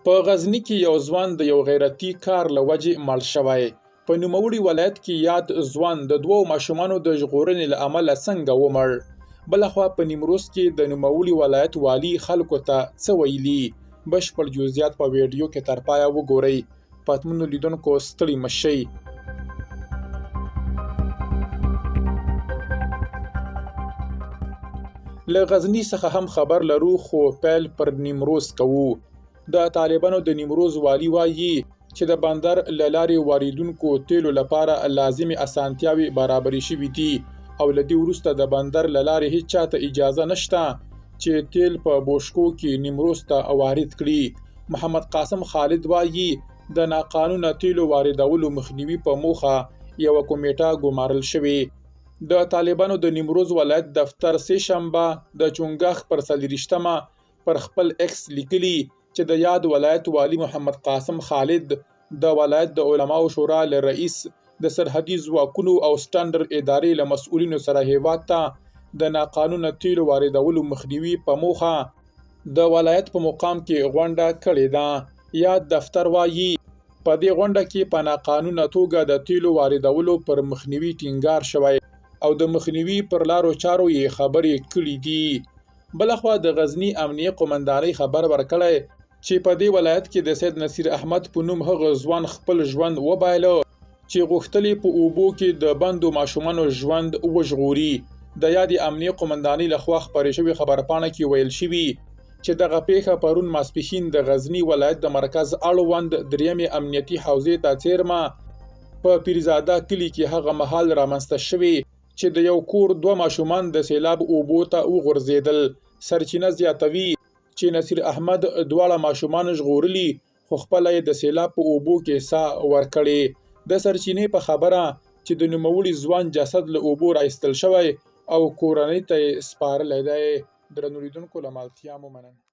په غزني کې یو ځوان د یو غیرتي کار له وجې مړ شوی. په نوموړي ولایت کې یاد ځوان د 2 ماشومانو د ژغورنې له امله څنګه ومړ. بلخوا په نیمروز کې د نوموړي ولایت والي خلکو ته څه ویلي. بشپړ جزئیات په ویډیو کې تر پایه وګورئ. پاتمنو لیدونکو ستړي مه شئ. له غزني څخه هم خبر لرو خو پیل پر نیمروز کوو. د طالبانو د نیمروز والي وایي چې د بندر له لارې واردونکو تیلو لپاره لازمي اسانتیاوې برابرې شوي دي او له دې وروسته د بندر له لارې هیڅ چاته اجازه نشته چې تیل په بوشکو کې نیمروز ته وارد کړي. محمد قاسم خالد وایي د ناقانونه تیلو واردولو مخنیوي په موخه یوه کمیټه ګمارل شوې. د طالبانو د نیمروز ولایت دفتر سه شنبه د چونګښ پر 40مه پر خپل ایکس لیکلي چې د یاد ولایت والي محمد قاسم خالد د ولایت د علماو شورا له رئیس د سرحدي ځواکونو او سټنډر ادارې له مسؤلینو سره هیواد ته د ناقانونه تیلو واردولو مخنیوي په موخه د ولایت په مقام کې غونډه کړې ده. یاد دفتر وایي په دې غونډه کې په ناقانونه توګه د تیلو واردولو پر مخنیوي ټینګار شوی او د مخنیوي پر لارو چارو یې خبرې کړې دي. بلخوا د غزني امنیه قومندانۍ خبر ورکړی چې په دې ولایت کې د سید نصیر احمد په نوم هغه ځوان خپل ژوند وبایله چې غوښتلې په اوبو کې د بندو ماشومانو ژوند وژغوري. د یادې امنیه قومندانۍ لخوا خپرې شوې خبرپاڼه کې ویل شوي چې دغه پیښه پرون ماسپښین د غزني ولایت د مرکز اړوند 3مې امنیتي حوزې ته څیرمه په پیرزاده کلي کې هغه مهال رامنځته شوې چې د یو کور 2 ماشومان د سیلاب اوبو ته وغورځېدل. سرچینه زیاتوي چې نصیر احمد دواړه ماشومان ژغورلي خو خپله یې د سیلاب په اوبو کې ساه ورکړې. د سرچینې په خبره چې د نوموړي ځوان جسد له اوبو راایستل شوی او کورنۍ ته یې سپارلی دی. درنو لیدونکو له ملتیا مو مننه.